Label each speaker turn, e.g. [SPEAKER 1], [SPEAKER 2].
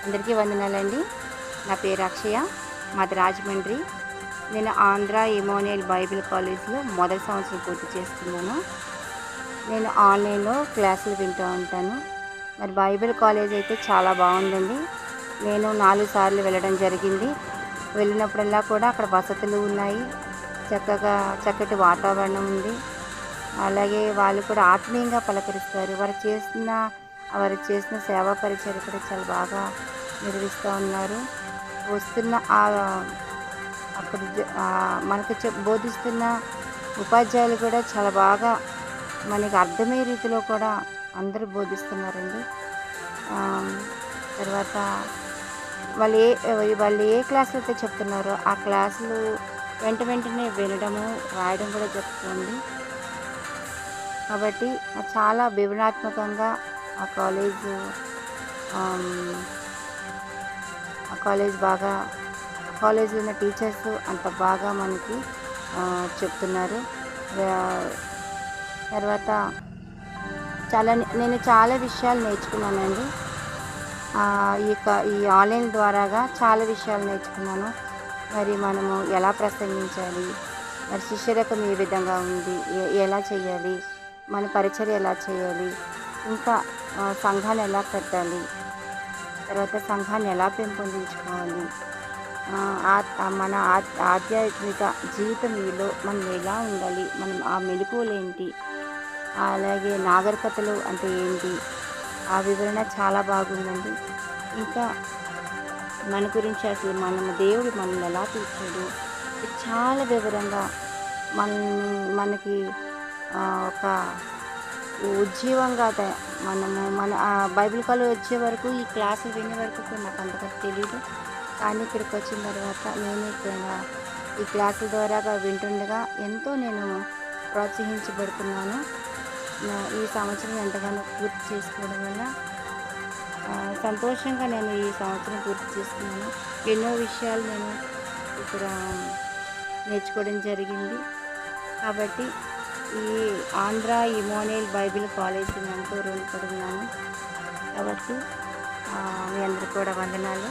[SPEAKER 1] అందరికీ వందనాలండి. నా పేరు అక్షయ. మాది రాజమండ్రి. నేను ఆంధ్ర ఇమాన్యుయల్ బైబిల్ కాలేజ్‌లో మొదటి సంవత్సరం పూర్తి చేస్తున్నాను. నేను ఆన్‌లైన్‌లో క్లాసులు వింటూ ఉంటాను. మరి బైబిల్ కాలేజ్ అయితే చాలా బాగుందండి. నేను 4 సార్లు వెళ్ళడం జరిగింది. వెళ్ళినప్పుడల్లా కూడా అక్కడ వసతులు ఉన్నాయి. చక్కటి వాతావరణం ఉంది. అలాగే వాళ్ళు కూడా ఆత్మీయంగా పలకరిస్తారు. వారు చేసిన సేవా పరిచర్య కూడా చాలా బాగా నిర్వహిస్తూ ఉన్నారు. వస్తున్న అక్కడ మనకు బోధిస్తున్న ఉపాధ్యాయులు కూడా చాలా బాగా మనకి అర్థమయ్యే రీతిలో కూడా అందరూ బోధిస్తున్నారండి. తర్వాత వాళ్ళు ఏ క్లాసులు అయితే చెప్తున్నారో ఆ క్లాసులు వెంటనే వినడము, రాయడం కూడా జరుగుతుంది. కాబట్టి చాలా వివరణాత్మకంగా ఆ కాలేజు ఆ కాలేజీలో ఉన్న టీచర్స్ అంత బాగా మనకి చెప్తున్నారు. తర్వాత నేను చాలా విషయాలు నేర్చుకున్నానండి. ఈ ఆన్లైన్ ద్వారాగా చాలా విషయాలు నేర్చుకున్నాను. మరి మనము ఎలా ప్రసంగించాలి, మరి శిష్యరకం ఏ విధంగా ఉంది, ఎలా చేయాలి, మన పరిచర్య ఎలా చేయాలి, ఇంకా సంఘాన్ని ఎలా కట్టాలి, తర్వాత సంఘాన్ని ఎలా పెంపొందించుకోవాలి, మన ఆధ్యాత్మిక జీవితంలో మనం ఎలా ఉండాలి, మనం ఆ మెలకువలు ఏంటి, అలాగే నాగరికతలు అంటే ఏంటి, ఆ వివరణ చాలా బాగుందండి. ఇంకా మన గురించి అసలు దేవుడు మనల్ని ఎలా పిలిచాడు, చాలా వివరంగా మనకి ఒక ఉజ్జీవంగా మన బైబిల్ కాలేజ్ వచ్చే వరకు, ఈ క్లాసులు వినే వరకు కూడా నాకు అంతగా తెలియదు. కానీ ఇక్కడికి వచ్చిన తర్వాత నేను ఈ క్లాసుల ద్వారా వింటుండగా ఎంతో నేను ప్రోత్సహించబడుతున్నాను. ఈ సంవత్సరం ఎంతగానో పూర్తి చేసుకోవడం వల్ల సంతోషంగా నేను ఈ సంవత్సరం పూర్తి చేసుకున్నాను. ఎన్నో విషయాలు నేను ఇక్కడ నేర్చుకోవడం జరిగింది. కాబట్టి ఈ ఆంధ్ర ఇమాన్యుయల్ బైబిల్ కాలేజీని ఎంతో రుణపడి ఉన్నాను. కాబట్టి మీ అందరికీ కూడా వందనాలు.